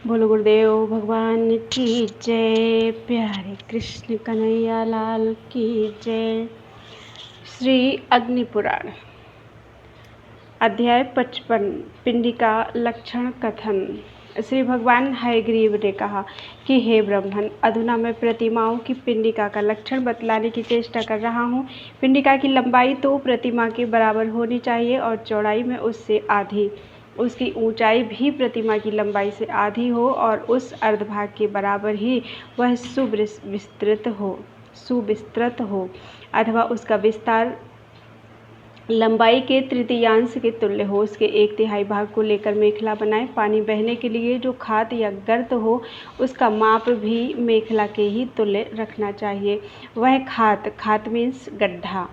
बोलो गुरुदेव भगवान की जय। प्यारे कृष्ण कन्हैया लाल की जय। श्री अग्नि पुराण अध्याय 55 पिंडिका लक्षण कथन। श्री भगवान हयग्रीव ने कहा कि हे ब्रह्मन, अधुना मैं प्रतिमाओं की पिंडिका का लक्षण बतलाने की चेष्टा कर रहा हूँ। पिंडिका की लंबाई तो प्रतिमा के बराबर होनी चाहिए और चौड़ाई में उससे आधी। उसकी ऊंचाई भी प्रतिमा की लंबाई से आधी हो और उस अर्धभाग के बराबर ही वह सुविस्तृत हो अथवा उसका विस्तार लंबाई के तृतीयांश के तुल्य हो। उसके 1/3 भाग को लेकर मेखला बनाएं। पानी बहने के लिए जो खात या गर्त हो उसका माप भी मेखला के ही तुल्य रखना चाहिए। वह खात मीन्स गड्ढा,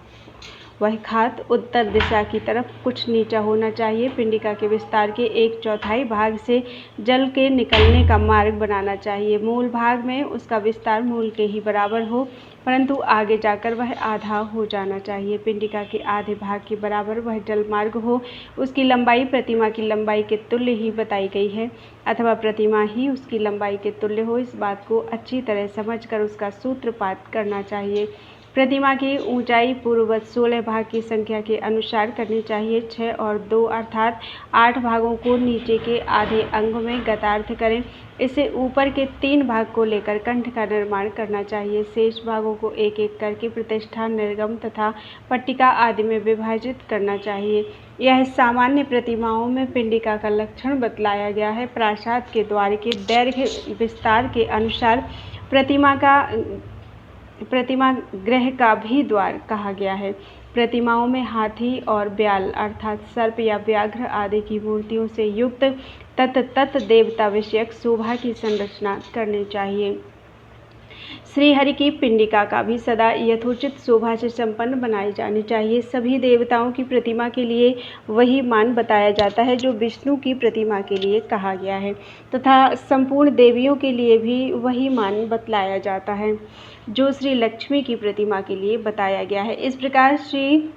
वह खात उत्तर दिशा की तरफ कुछ नीचा होना चाहिए। पिंडिका के विस्तार के 1/4 भाग से जल के निकलने का मार्ग बनाना चाहिए। मूल भाग में उसका विस्तार मूल के ही बराबर हो, परंतु आगे जाकर वह आधा हो जाना चाहिए। पिंडिका के आधे भाग के बराबर वह जल मार्ग हो। उसकी लंबाई प्रतिमा की लंबाई के तुल्य ही बताई गई है अथवा प्रतिमा ही उसकी लंबाई के तुल्य हो। इस बात को अच्छी तरह समझकर उसका सूत्रपात करना चाहिए। प्रतिमा की ऊंचाई पूर्ववत 16 भाग की संख्या के अनुसार करनी चाहिए। 6 और 2 अर्थात 8 भागों को नीचे के आधे अंग में गतार्थ करें। इससे ऊपर के 3 भाग को लेकर कंठ का निर्माण करना चाहिए। शेष भागों को एक एक करके प्रतिष्ठा, निर्गम तथा पट्टिका आदि में विभाजित करना चाहिए। यह सामान्य प्रतिमाओं में पिंडिका का लक्षण बतलाया गया है। प्रासाद के द्वार के दैर्घ्य विस्तार के अनुसार प्रतिमा गृह का भी द्वार कहा गया है। प्रतिमाओं में हाथी और ब्याल अर्थात सर्प या व्याघ्र आदि की मूर्तियों से युक्त तत् देवता विषयक शोभा की संरचना करनी चाहिए। श्रीहरि की पिंडिका का भी सदा यथोचित शोभा से संपन्न बनाई जानी चाहिए। सभी देवताओं की प्रतिमा के लिए वही मान बताया जाता है जो विष्णु की प्रतिमा के लिए कहा गया है, तथा संपूर्ण देवियों के लिए भी वही मान बतलाया जाता है जो श्री लक्ष्मी की प्रतिमा के लिए बताया गया है। इस प्रकार श्री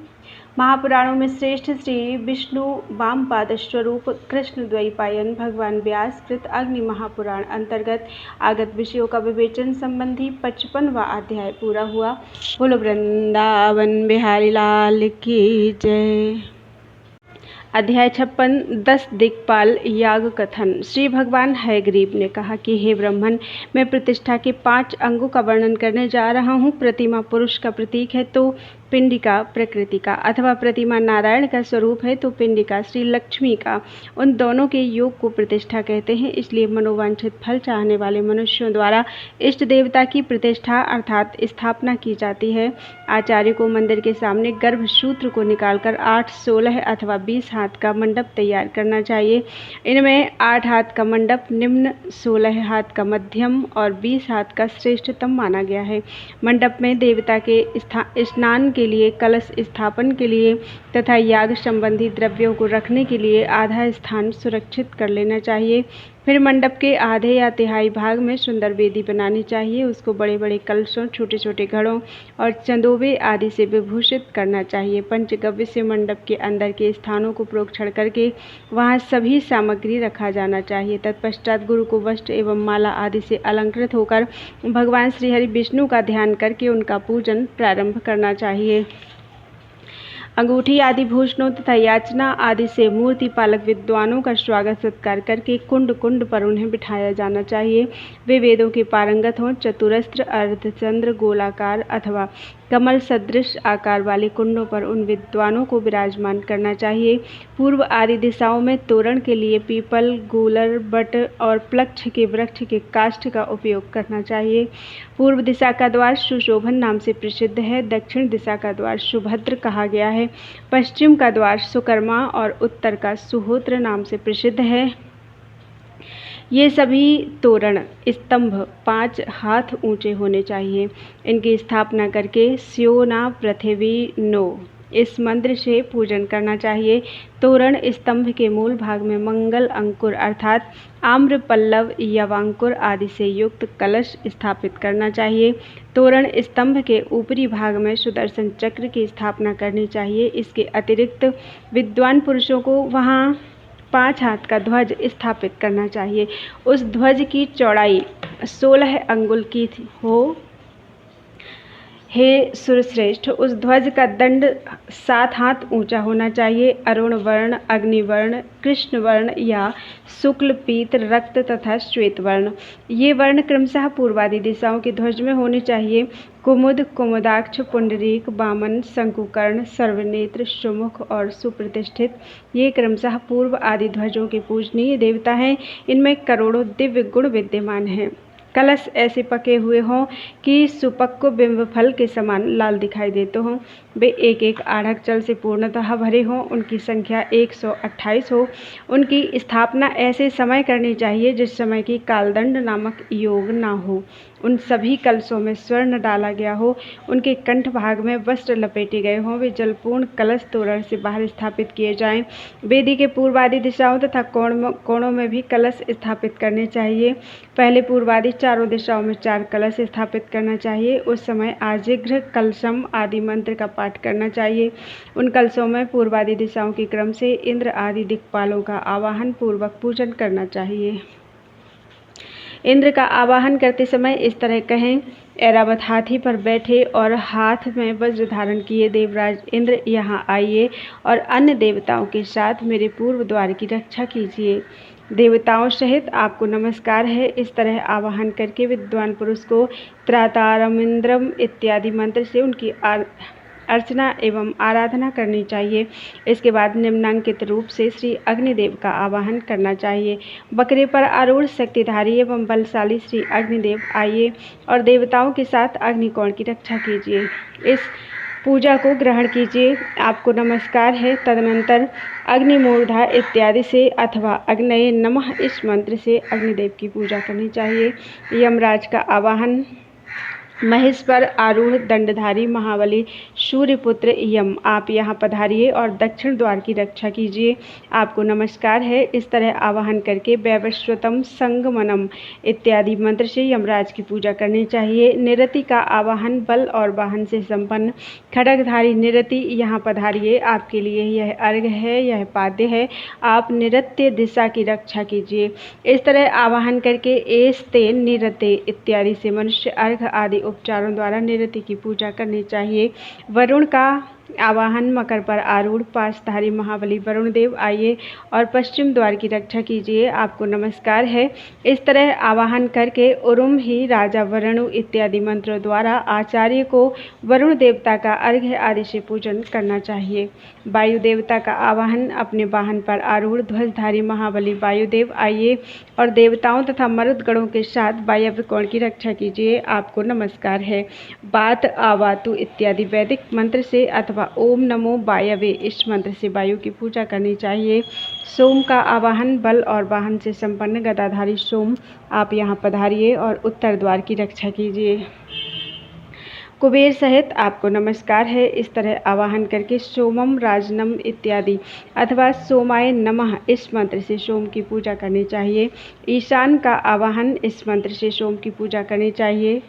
महापुराणों में श्रेष्ठ श्री विष्णु वामपाद स्वरूप कृष्ण द्वैपायन भगवान व्यास कृत अग्नि महापुराण अंतर्गत आगत विषयों का विवेचन संबंधी 55वां अध्याय पूरा हुआ। बोलो वृंदावन बिहारी लाल की जय। अध्याय 56 10 दिक्पाल याग कथन। श्री भगवान हयग्रीव ने कहा कि हे ब्रह्मन, मैं प्रतिष्ठा के 5 अंगों का वर्णन करने जा रहा हूँ। प्रतिमा पुरुष का प्रतीक है तो पिंडिका प्रकृति का, अथवा प्रतिमा नारायण का स्वरूप है तो पिंडिका श्री लक्ष्मी का। उन दोनों के योग को प्रतिष्ठा कहते हैं। इसलिए मनोवांछित फल चाहने वाले मनुष्यों द्वारा इष्ट देवता की प्रतिष्ठा अर्थात स्थापना की जाती है। आचार्य को मंदिर के सामने गर्भसूत्र को निकालकर 8, 16 अथवा 20 हाथ का मंडप तैयार करना चाहिए। इनमें 8 हाथ का मंडप निम्न, 16 हाथ का मध्यम और 20 हाथ का श्रेष्ठतम माना गया है। मंडप में देवता के स्नान के लिए, कलश स्थापन के लिए तथा याग संबंधी द्रव्यों को रखने के लिए आधा स्थान सुरक्षित कर लेना चाहिए। फिर मंडप के आधे या तिहाई भाग में सुंदर वेदी बनानी चाहिए। उसको बड़े बड़े कलशों, छोटे छोटे घड़ों और चंदोबे आदि से विभूषित करना चाहिए। पंचगव्य से मंडप के अंदर के स्थानों को प्रोक्षण करके वहाँ सभी सामग्री रखा जाना चाहिए। तत्पश्चात गुरु को वस्त्र एवं माला आदि से अलंकृत होकर भगवान श्रीहरि विष्णु का ध्यान करके उनका पूजन प्रारंभ करना चाहिए। अंगूठी आदि भूषणों तथा याचना आदि से मूर्ति पालक विद्वानों का स्वागत सत्कार करके कुंड कुंड पर उन्हें बिठाया जाना चाहिए। वे वेदों के पारंगत हों। चतुरस्र, अर्धचंद्र, गोलाकार अथवा कमल सदृश आकार वाले कुंडों पर उन विद्वानों को विराजमान करना चाहिए। पूर्व आदि दिशाओं में तोरण के लिए पीपल, गूलर, बट और प्लक्ष के वृक्ष के काष्ठ का उपयोग करना चाहिए। पूर्व दिशा का द्वार सुशोभन नाम से प्रसिद्ध है। दक्षिण दिशा का द्वार सुभद्र कहा गया है। पश्चिम का द्वार सुकर्मा और उत्तर का सुहोत्र नाम से प्रसिद्ध है। ये सभी तोरण स्तंभ 5 हाथ ऊंचे होने चाहिए। इनकी स्थापना करके स्योना पृथ्वी नो इस मंत्र से पूजन करना चाहिए। तोरण स्तंभ के मूल भाग में मंगल अंकुर अर्थात आम्र पल्लव, यवांकुर आदि से युक्त कलश स्थापित करना चाहिए। तोरण स्तंभ के ऊपरी भाग में सुदर्शन चक्र की स्थापना करनी चाहिए। इसके अतिरिक्त विद्वान पुरुषों को वहाँ 5 हाथ का ध्वज स्थापित करना चाहिए। उस ध्वज की चौड़ाई 16 अंगुल की हो। हे सुरश्रेष्ठ, उस ध्वज का दंड 7 हाथ ऊंचा होना चाहिए। अरुण वर्ण, अग्निवर्ण, कृष्ण वर्ण या शुक्ल, पीत, रक्त तथा श्वेत वर्ण, ये वर्ण क्रमशः पूर्वादि दिशाओं के ध्वज में होने चाहिए। कुमुद, कुमुदाक्ष, पुंडरीक, वामन, शंकुकर्ण, सर्वनेत्र, सुमुख और सुप्रतिष्ठित, ये क्रमशः पूर्व आदि ध्वजों के पूजनीय देवता हैं। इनमें करोड़ों दिव्य गुण विद्यमान हैं। कलश ऐसे पके हुए हों कि सुपक्व बिंब फल के समान लाल दिखाई देते हों। वे एक एक आढ़क जल से पूर्णतः भरे हों। उनकी संख्या 128 हो। उनकी स्थापना ऐसे समय करनी चाहिए जिस समय की कालदंड नामक योग ना हो। उन सभी कलशों में स्वर्ण डाला गया हो। उनके कंठ भाग में वस्त्र लपेटे गए हों। वे जलपूर्ण कलश तोरण से बाहर स्थापित किए जाएं। वेदी के पूर्वादि दिशाओं तथा कोणों में भी कलश स्थापित करने चाहिए। पहले पूर्वादि चारों दिशाओं में 4 कलश स्थापित करना चाहिए। उस समय आजिघ्र, कलशम आदि मंत्र का पाठ करना चाहिए। उन कलशों में पूर्वादि दिशाओं के क्रम से इंद्र आदि दिक्पालों का आवाहन पूर्वक पूजन करना चाहिए। इंद्र का आवाहन करते समय इस तरह कहें, ऐरावत हाथी पर बैठे और हाथ में वज्र धारण किए देवराज इंद्र यहाँ आइए और अन्य देवताओं के साथ मेरे पूर्व द्वार की रक्षा कीजिए। देवताओं सहित आपको नमस्कार है। इस तरह आवाहन करके विद्वान पुरुष को त्रातारमिंद्रम इत्यादि मंत्र से उनकी अर्चना एवं आराधना करनी चाहिए। इसके बाद निम्नांकित रूप से श्री अग्निदेव का आवाहन करना चाहिए। बकरे पर आरूढ़ शक्तिधारी एवं बलशाली श्री अग्निदेव आइए और देवताओं के साथ अग्निकोण की रक्षा कीजिए। इस पूजा को ग्रहण कीजिए। आपको नमस्कार है। तदनंतर अग्निमूर्धा इत्यादि से अथवा अग्नये नमः इस मंत्र से अग्निदेव की पूजा करनी चाहिए। यमराज का आवाहन, महेश पर आरूढ़ दंडधारी महाबली सूर्यपुत्र यम, आप यहाँ पधारिए और दक्षिण द्वार की रक्षा कीजिए। आपको नमस्कार है। इस तरह आवाहन करके वैवस्वतम संगमनम इत्यादि मंत्र से यमराज की पूजा करनी चाहिए। निरति का आवाहन, बल और वाहन से संपन्न खड्गधारी निरति, यहाँ पधारिए। आपके लिए यह अर्घ्य है, यह पाद्य है। आप निरत्य दिशा की रक्षा कीजिए। इस तरह आवाहन करके एस्ते, निरते इत्यादि से मनुष्य अर्घ्य आदि उपचारों द्वारा निरति की पूजा करनी चाहिए। वरुण का आवाहन, मकर पर आरूढ़ पाशधारी महाबली वरुण देव आइए और पश्चिम द्वार की रक्षा कीजिए। आपको नमस्कार है। इस तरह आवाहन करके उरुम ही राजा वरुण इत्यादि मंत्रों द्वारा आचार्य को वरुण देवता का अर्घ्य आदि से पूजन करना चाहिए। वायु देवता का आवाहन, अपने वाहन पर आरूढ़ ध्वजधारी महाबली वायुदेव आइए और देवताओं तथा मरुदगणों के साथ वायव्य कोण की रक्षा कीजिए। आपको नमस्कार है। बात, आवातु इत्यादि वैदिक मंत्र से अथवा ओम नमो वायवे इस मंत्र से वायु की पूजा करनी चाहिए। सोम का आवाहन, बल और वाहन से संपन्न गदाधारी सोम, आप यहाँ पधारिए और उत्तर द्वार की रक्षा कीजिए। कुबेर सहित आपको नमस्कार है। इस तरह आवाहन करके सोमम राजनम इत्यादि अथवा सोमाय नमः इस मंत्र से सोम की पूजा करनी चाहिए। ईशान का आवाहन, इस मंत्र से सोम की पूजा करनी चाहिए।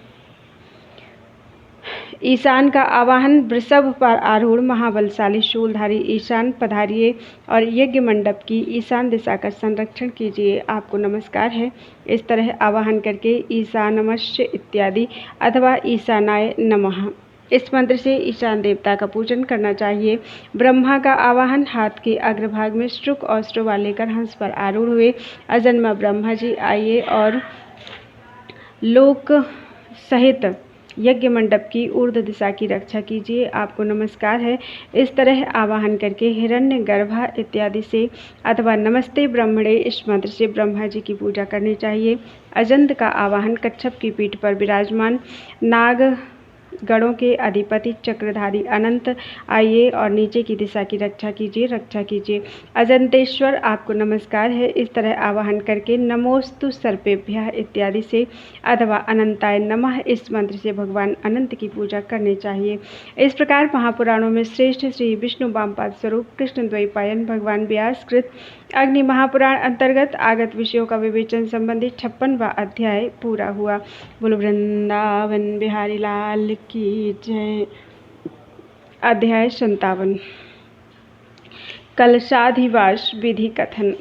ईशान का आवाहन, वृषभ पर आरूढ़ महाबलशाली शूलधारी ईशान पधारिए और यज्ञ मंडप की ईशान दिशा का संरक्षण कीजिए। आपको नमस्कार है। इस तरह आवाहन करके ईशानमस्य इत्यादि अथवा ईशानाय नमः इस मंत्र से ईशान देवता का पूजन करना चाहिए। ब्रह्मा का आवाहन, हाथ के अग्रभाग में शुक और श्रुवा लेकर हंस पर आरूढ़ हुए अजन्मा ब्रह्मा जी आइए और लोक सहित यज्ञ मंडप की ऊर्ध्व दिशा की रक्षा कीजिए। आपको नमस्कार है। इस तरह आवाहन करके हिरण्य गर्भा इत्यादि से अथवा नमस्ते ब्रह्मणे इस मंत्र से ब्रह्मा जी की पूजा करनी चाहिए। अजंत का आवाहन, कच्छप की पीठ पर विराजमान नाग गणों के अधिपति चक्रधारी अनंत आइए और नीचे की दिशा की रक्षा कीजिए। अजंतेश्वर आपको नमस्कार है। इस तरह आवाहन करके नमोस्तु सर्पेभ्यः इत्यादि से अथवा अनंताय नमः इस मंत्र से भगवान अनंत की पूजा करनी चाहिए। इस प्रकार महापुराणों में श्रेष्ठ श्री विष्णु वामपाद स्वरूप कृष्ण द्वैपायन भगवान व्यास कृत अग्नि महापुराण अंतर्गत आगत विषयों का विवेचन संबंधी 56वां अध्याय पूरा हुआ। बोल वृंदावन बिहारी लाल की जय। अध्याय 57। कलशाधिवास विधि कथन।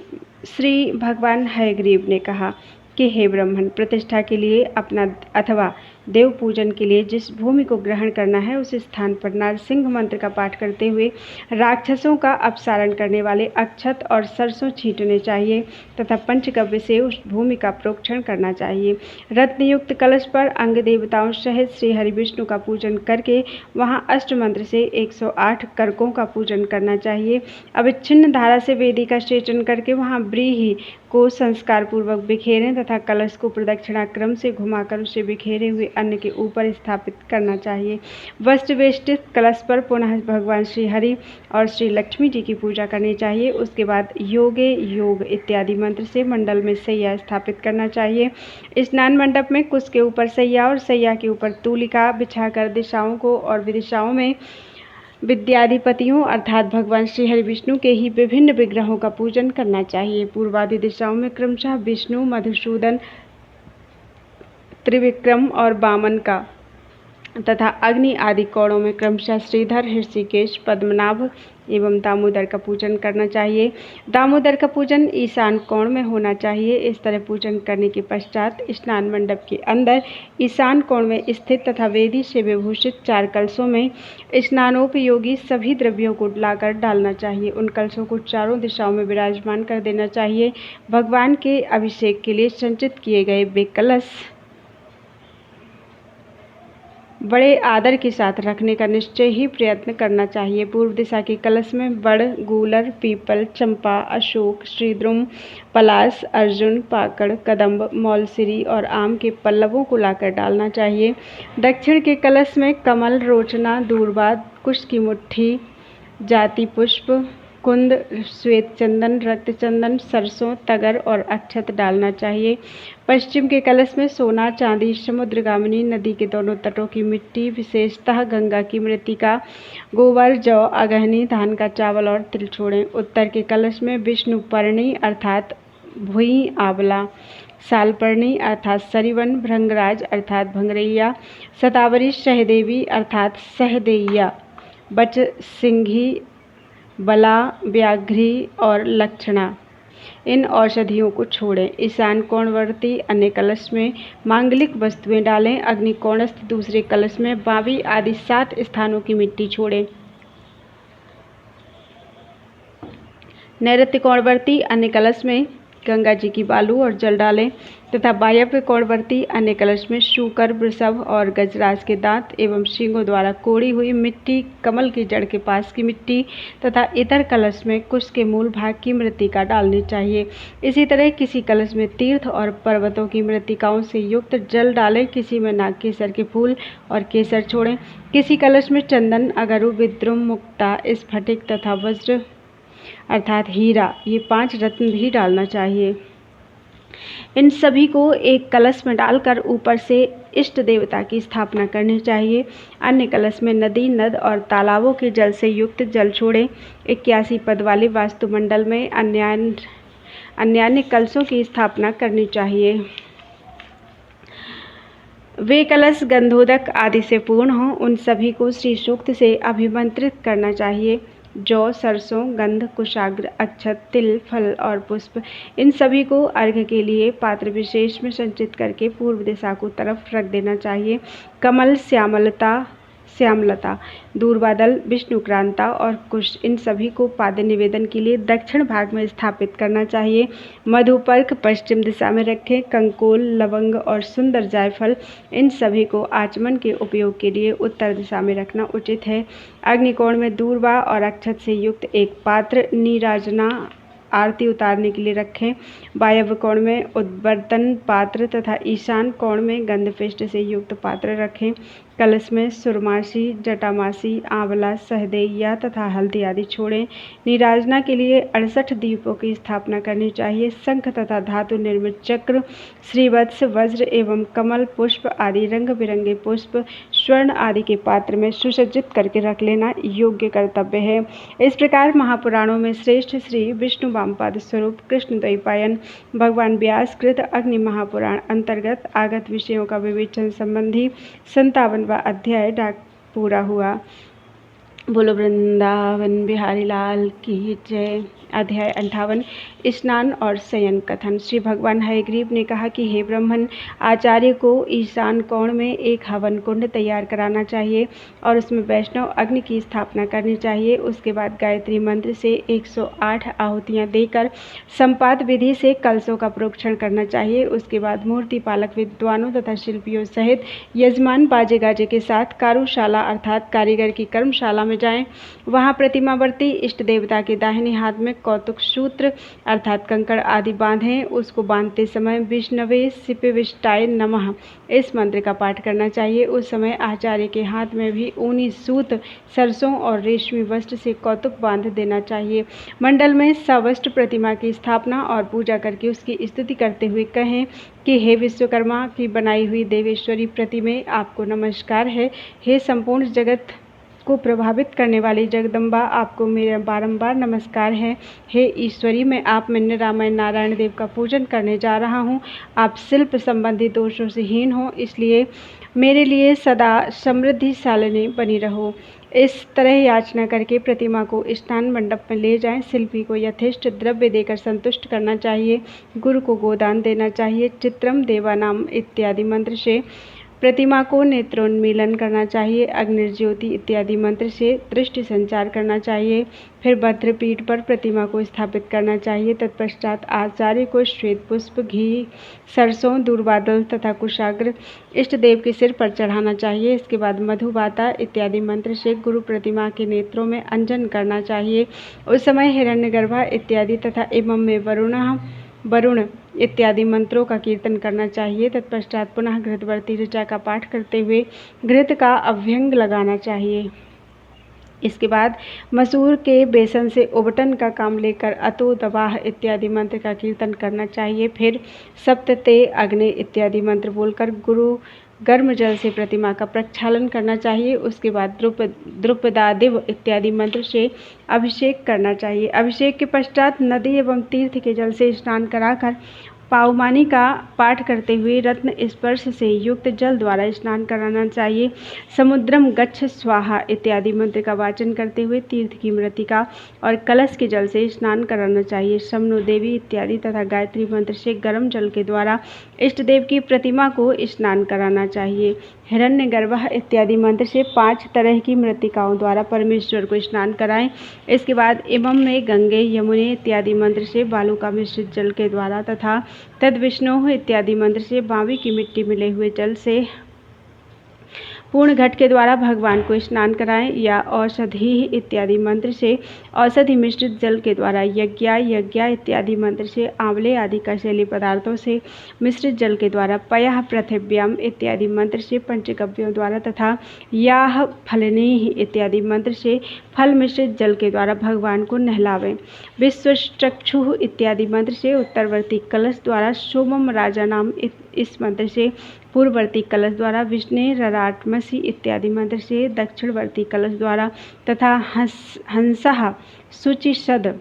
श्री भगवान हयग्रीव ने कहा कि हे ब्राह्मण, प्रतिष्ठा के लिए अपना अथवा देव पूजन के लिए जिस भूमि को ग्रहण करना है उस स्थान पर नारसिंह मंत्र का पाठ करते हुए राक्षसों का अपसारण करने वाले अक्षत और सरसों छींटने चाहिए तथा पंचगव्य से उस भूमि का प्रोक्षण करना चाहिए। रत्नयुक्त कलश पर अंग देवताओं सहित श्री हरि विष्णु का पूजन करके वहाँ अष्ट मंत्र से 108 करकों का पूजन करना चाहिए। अविच्छिन्न धारा से वेदी का सेचन करके वहाँ व्रीहि को संस्कार पूर्वक बिखेरें तथा कलश को प्रदक्षिणा क्रम से घुमाकर उसे बिखेरे हुए अन्न के ऊपर स्थापित करना चाहिए। वस्त्र वेष्टित कलश पर पुनः भगवान श्री हरि और श्री लक्ष्मी जी की पूजा करनी चाहिए। उसके बाद योगे योग इत्यादि मंत्र से मंडल में सैया स्थापित करना चाहिए। स्नान मंडप में कुश के ऊपर सैया और सैया के ऊपर तूलिका बिछाकर दिशाओं को और विदिशाओं में विद्याधिपतियों अर्थात भगवान श्री हरि विष्णु के ही विभिन्न विग्रहों का पूजन करना चाहिए। पूर्वादि दिशाओं में क्रमशः विष्णु, मधुसूदन, त्रिविक्रम और वामन का तथा अग्नि आदि कोणों में क्रमशः श्रीधर, ऋषिकेश, पद्मनाभ एवं दामोदर का पूजन करना चाहिए। दामोदर का पूजन ईशान कोण में होना चाहिए। इस तरह पूजन करने के पश्चात स्नान मंडप के अंदर ईशान कोण में स्थित तथा वेदी से विभूषित 4 कलशों में स्नानोपयोगी सभी द्रव्यों को लाकर डालना चाहिए। उन कलशों को चारों दिशाओं में विराजमान कर देना चाहिए। भगवान के अभिषेक के लिए संचित किए गए वे कलश बड़े आदर के साथ रखने का निश्चय ही प्रयत्न करना चाहिए। पूर्व दिशा के कलश में बड़, गूलर, पीपल, चंपा, अशोक, श्रीद्रुम, पलाश, अर्जुन, पाकड़, कदम्ब, मौलसिरी और आम के पल्लवों को लाकर डालना चाहिए। दक्षिण के कलश में कमल, रोचना, दूर्वा, कुश की मुट्ठी, जाति पुष्प, कुंद, श्वेत चंदन, रक्त चंदन, सरसों, तगर और अक्षत डालना चाहिए। पश्चिम के कलश में सोना, चांदी, समुद्रगामिनी नदी के दोनों तटों की मिट्टी, विशेषतः गंगा की मृत्तिका, गोबर, जौ, अगहनी, धान का चावल और तिल छोड़ें। उत्तर के कलश में विष्णुपर्णी अर्थात भुई आंवला, सालपर्णी अर्थात सरिवन, भृंगराज अर्थात भंगरैया, शतावरी, सहदेवी अर्थात सहदैया, बचसिंघी, बला, व्याघ्री और लक्षणा इन औषधियों को छोड़ें। ईशान कोणवर्ती अन्य कलश में मांगलिक वस्तुएं डालें। अग्निकोणस्थ दूसरे कलश में बावी आदि 7 स्थानों की मिट्टी छोड़ें। नैऋत्य कोणवर्ती अन्य कलश में गंगा जी की बालू और जल डालें तथा वायव्य कोणवर्ती अन्य कलश में शूकर, वृषभ और गजराज के दांत एवं सींगों द्वारा कोड़ी हुई मिट्टी, कमल की जड़ के पास की मिट्टी तथा इतर कलश में कुश के मूल भाग की मृत्तिका डालनी चाहिए। इसी तरह किसी कलश में तीर्थ और पर्वतों की मृत्तिकाओं से युक्त जल डालें। किसी में नागकेसर के फूल और केसर छोड़ें। किसी कलश में चंदन, अगरु, विद्रुम, मुक्ता, स्फटिक तथा वज्र अर्थात हीरा, ये 5 रत्न भी डालना चाहिए। इन सभी को एक कलश में डालकर ऊपर से इष्ट देवता की स्थापना करनी चाहिए। अन्य कलश में नदी, नद और तालाबों के जल से युक्त जल छोड़ें। 81 पद वाले वास्तुमंडल में अन्य कलशों की स्थापना करनी चाहिए। वे कलश गंधोदक आदि से पूर्ण हों। उन सभी को श्री सूक्त से अभिमंत्रित करना चाहिए। जौ, सरसों, गंध, कुशाग्र, अक्षत, तिल, फल और पुष्प इन सभी को अर्घ्य के लिए पात्र विशेष में संचित करके पूर्व दिशा को तरफ रख देना चाहिए। कमल, श्यामलता, दूर्वादल, विष्णुक्रांता और कुश इन सभी को पाद्य निवेदन के लिए दक्षिण भाग में स्थापित करना चाहिए। मधुपर्क पश्चिम दिशा में रखें। कंकोल, लवंग और सुंदर जायफल इन सभी को आचमन के उपयोग के लिए उत्तर दिशा में रखना उचित है। अग्निकोण में दूर्वा और अक्षत से युक्त एक पात्र नीराजना आरती उतारने के लिए रखें। वायव्य कोण में उद्वर्तन पात्र तथा ईशान कोण में गंधपिष्ट से युक्त पात्र रखें। कलश में सुरमासी, जटामासी, आंवला, सहदैया तथा हल्दी आदि छोड़ें। नीराजना के लिए 68 दीपों की स्थापना करनी चाहिए। शंख तथा धातु निर्मित चक्र, श्रीवत्स, वज्र एवं कमल पुष्प आदि रंग बिरंगे पुष्प स्वर्ण आदि के पात्र में सुसज्जित करके रख लेना योग्य कर्तव्य है। इस प्रकार महापुराणों में श्रेष्ठ श्री विष्णु वामपाद स्वरूप कृष्ण द्वैपायन भगवान व्यास कृत अग्नि महापुराण अंतर्गत आगत विषयों का विवेचन संबंधी 57वां अध्याय पूरा हुआ। बोलो वृंदावन बिहारी लाल की जय। अध्याय 58 स्नान और शयन कथन। श्री भगवान हयग्रीव ने कहा कि हे ब्राह्मण, आचार्य को ईशान कोण में एक हवन कुंड तैयार कराना चाहिए और उसमें वैष्णव अग्नि की स्थापना करनी चाहिए। उसके बाद गायत्री मंत्र से 108 आहुतियाँ देकर संपात विधि से कलशों का प्रोक्षण करना चाहिए। उसके बाद मूर्ति पालक विद्वानों तथा शिल्पियों सहित यजमान बाजे गाजे के साथ कारुशाला अर्थात कारीगर की कर्मशाला में जाएं। वहां प्रतिमावर्ती इष्ट देवता के दाहिने हाथ में कौतुक सूत्र अर्थात कंकड़ आदि बांधें। उसको बांधते समय विष्णवे सिपिविष्टाय नमः इस मंत्र का पाठ करना चाहिए। उस समय आचार्य के हाथ में भी ऊनी सूत, सरसों और रेशमी वस्त्र से कौतुक बांध देना चाहिए। मंडल में सवस्त्र प्रतिमा की स्थापना और पूजा करके उसकी स्तुति करते हुए कहें कि हे विश्वकर्मा की बनाई हुई देवेश्वरी प्रतिमे, आपको नमस्कार है। हे संपूर्ण जगत को प्रभावित करने वाली जगदम्बा, आपको मेरा बारंबार नमस्कार है। हे ईश्वरी, मैं आप में रामायण नारायण देव का पूजन करने जा रहा हूँ। आप शिल्प संबंधी दोषों से हीन हो, इसलिए मेरे लिए सदा समृद्धिशालिनी बनी रहो। इस तरह याचना करके प्रतिमा को स्नान मंडप में ले जाएं। शिल्पी को यथेष्ट द्रव्य देकर संतुष्ट करना चाहिए। गुरु को गोदान देना चाहिए। चित्रम देवानाम इत्यादि मंत्र से प्रतिमा को नेत्रोन्मीलन करना चाहिए। अग्निर्ज्योति इत्यादि मंत्र से दृष्टि संचार करना चाहिए। फिर भद्रपीठ पर प्रतिमा को स्थापित करना चाहिए। तत्पश्चात आचार्य को श्वेत पुष्प, घी, सरसों, दूर्वादल तथा कुशाग्र इष्ट देव के सिर पर चढ़ाना चाहिए। इसके बाद मधुबाता इत्यादि मंत्र से गुरु प्रतिमा के नेत्रों में अंजन करना चाहिए। उस समय हिरण्यगर्भा इत्यादि तथा एवं में वरुण इत्यादि मंत्रों का कीर्तन करना चाहिए। तत्पश्चात पुनः घृतवर्ती ऋचा का पाठ करते हुए घृत का अभ्यंग लगाना चाहिए। इसके बाद मसूर के बेसन से उबटन का काम लेकर अतो दवाह इत्यादि मंत्र का कीर्तन करना चाहिए। फिर सप्तते अग्नि इत्यादि मंत्र बोलकर गुरु गर्म जल से प्रतिमा का प्रक्षालन करना चाहिए। उसके बाद द्रुपदादिव इत्यादि मंत्र से अभिषेक करना चाहिए। अभिषेक के पश्चात नदी एवं तीर्थ के जल से स्नान कराकर पावमानी का पाठ करते हुए रत्न स्पर्श से युक्त जल द्वारा स्नान कराना चाहिए। समुद्रम गच्छ स्वाहा इत्यादि मंत्र का वाचन करते हुए तीर्थ की मृतिका और कलश के जल से स्नान कराना चाहिए। शमनो देवी इत्यादि तथा गायत्री मंत्र से गर्म जल के द्वारा इष्ट देव की प्रतिमा को स्नान कराना चाहिए। हिरण्यगर्भः इत्यादि मंत्र से 5 तरह की मृतिकाओं द्वारा परमेश्वर को स्नान कराएं। इसके बाद इमम में गंगे, यमुने इत्यादि मंत्र से बालू का मिश्रित जल के द्वारा तथा तद विष्णु इत्यादि मंत्र से बावी की मिट्टी मिले हुए जल से पूर्ण घट के द्वारा भगवान को स्नान कराएं, या औषधि इत्यादि मंत्र से औषधि मिश्रित जल के द्वारा यज्ञा इत्यादि मंत्र से आंवले आदि कसेली पदार्थों से मिश्रित जल के द्वारा पयः पृथिव्याम इत्यादि मंत्र से पंचगव्यों द्वारा तथा याह फलनी इत्यादि मंत्र से फल मिश्रित जल के द्वारा भगवान को नहलावें। विश्वचक्षु इत्यादि मंत्र से उत्तरवर्ती कलश द्वारा सोमम राजा नाम इस मंत्र से पूर्ववर्ती कलश द्वारा विष्णु रराटमसी इत्यादि मंत्र से दक्षिणवर्ती कलश द्वारा तथा हंसः शुचिषद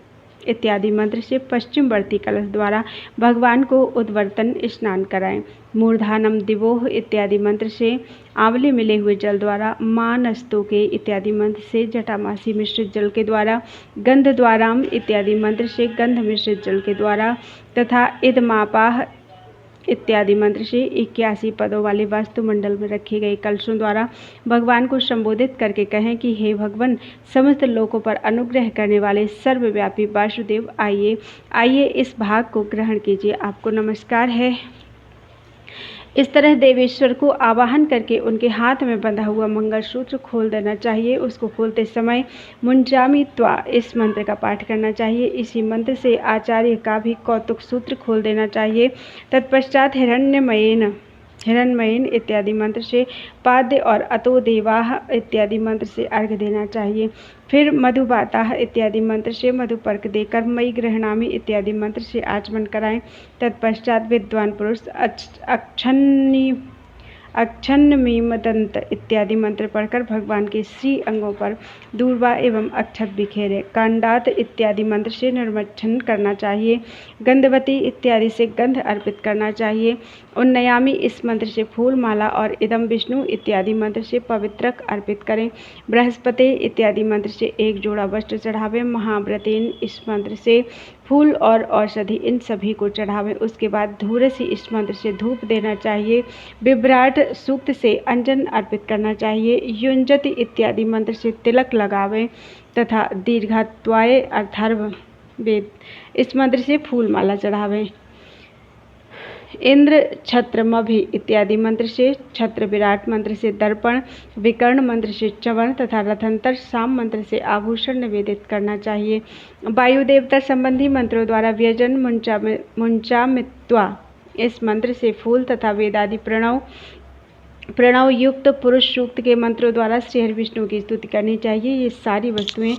इत्यादि मंत्र से पश्चिमवर्ती कलश द्वारा भगवान को उद्वर्तन स्नान कराएं। मूर्धानम दिवोह इत्यादि मंत्र से आंवले मिले हुए जल द्वारा, मानस्तोके इत्यादि मंत्र से जटामासी मिश्रित जल के द्वारा, गंध द्वाराम इत्यादि मंत्र से गंध मिश्रित जल के द्वारा तथा इदमापाह इत्यादि मंत्र से 81 पदों वाले वास्तुमंडल में रखे गए कलशों द्वारा भगवान को संबोधित करके कहें कि हे भगवान, समस्त लोकों पर अनुग्रह करने वाले सर्वव्यापी वासुदेव, आइए इस भाग को ग्रहण कीजिए। आपको नमस्कार है। इस तरह देवेश्वर को आवाहन करके उनके हाथ में बंधा हुआ मंगलसूत्र खोल देना चाहिए। उसको खोलते समय मुंजामी त्वा इस मंत्र का पाठ करना चाहिए। इसी मंत्र से आचार्य का भी कौतुक सूत्र खोल देना चाहिए। तत्पश्चात हिरण्मयेन इत्यादि मंत्र से पाद्य और अतो देवाह इत्यादि मंत्र से अर्घ्य देना चाहिए। फिर मधुबाताह इत्यादि मंत्र से मधुपर्क देकर मई गृहणामी इत्यादि मंत्र से आचमन कराएं। तत्पश्चात विद्वान पुरुष अक्षन्न मीम दंत इत्यादि मंत्र पढ़कर भगवान के श्री अंगों पर दूर्वा एवं अक्षत बिखेरे। कांडात इत्यादि मंत्र से निर्मच्छन करना चाहिए। गंधवती इत्यादि से गंध अर्पित करना चाहिए। उन्नयामी इस मंत्र से फूल माला और इदम विष्णु इत्यादि मंत्र से पवित्रक अर्पित करें। बृहस्पति इत्यादि मंत्र से एक जोड़ा वस्त्र चढ़ावें। महाव्रतेन इस मंत्र से फूल और औषधि इन सभी को चढ़ावें। उसके बाद धूरसी इस मंत्र से धूप देना चाहिए। विभ्राट सूक्त से अंजन अर्पित करना चाहिए। युंजति इत्यादि मंत्र से तिलक लगावें तथा दीर्घात्वाय अर्थर्व वेद इस मंत्र से फूल माला चढ़ावें। इंद्र छत्र मभि इत्यादि मंत्र से छत्र, विराट मंत्र से दर्पण, विकर्ण मंत्र से चवन तथा रथंतर साम मंत्र से आभूषण निवेदित करना चाहिए। वायु देवता संबंधी मंत्रों द्वारा व्यजन मुंचामित्वा इस मंत्र से फूल तथा वेदादि प्रणव युक्त पुरुष सूक्त के मंत्रों द्वारा श्री हरि विष्णु की स्तुति करनी चाहिए। ये सारी वस्तुएं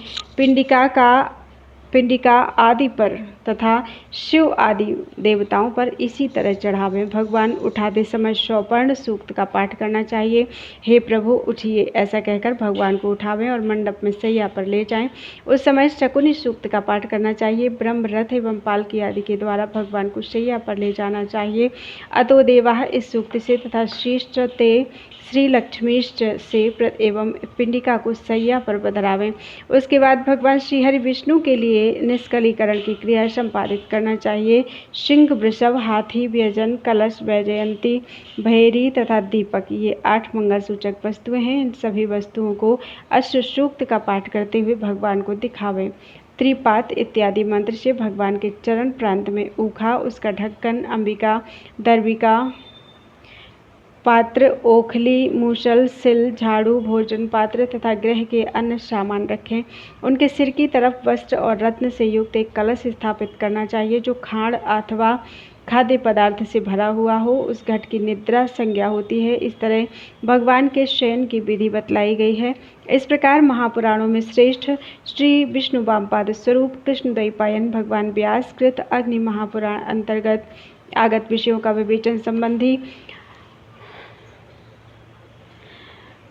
पिंडिका आदि पर तथा शिव आदि देवताओं पर इसी तरह चढ़ावें। भगवान उठाते समय सौपर्ण सूक्त का पाठ करना चाहिए। हे प्रभु उठिए, ऐसा कहकर भगवान को उठावें और मंडप में सैया पर ले जाएं। उस समय शकुनी सूक्त का पाठ करना चाहिए। ब्रह्म, रथ एवं पालकी आदि के द्वारा भगवान को सैया पर ले जाना चाहिए। अतो देवाः इस सूक्त से तथा श्रीष्ठ ते श्री लक्ष्मीश्च से एवं पिंडिका को सैया पर बधरावें। उसके बाद भगवान श्री हरि विष्णु के लिए निष्कलीकरण की क्रिया संपादित करना चाहिए। सिंह, वृषभ, हाथी, व्यजन, कलश, वैजयंती, भैरी तथा दीपक ये 8 मंगल सूचक वस्तुएं हैं। इन सभी वस्तुओं को अष्ट सूक्त का पाठ करते हुए भगवान को दिखावें। त्रिपात इत्यादि मंत्र से भगवान के चरण प्रांत में ऊखा, उसका ढक्कन, अंबिका, दर्विका, पात्र, ओखली, मूसल, सिल, झाड़ू, भोजन पात्र तथा गृह के अन्य सामान रखें। उनके सिर की तरफ वस्त्र और रत्न से युक्त एक कलश स्थापित करना चाहिए जो खाड़ अथवा खाद्य पदार्थ से भरा हुआ हो। उस घट की निद्रा संज्ञा होती है। इस तरह भगवान के शयन की विधि बतलाई गई है। इस प्रकार महापुराणों में श्रेष्ठ श्री विष्णु वामपाद स्वरूप कृष्ण द्वैपायन भगवान व्यास कृत अग्नि महापुराण अंतर्गत आगत विषयों का विवेचन संबंधी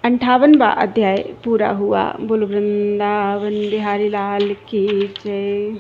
58वां अध्याय पूरा हुआ। बोलो वृंदावन बिहारी लाल की जय।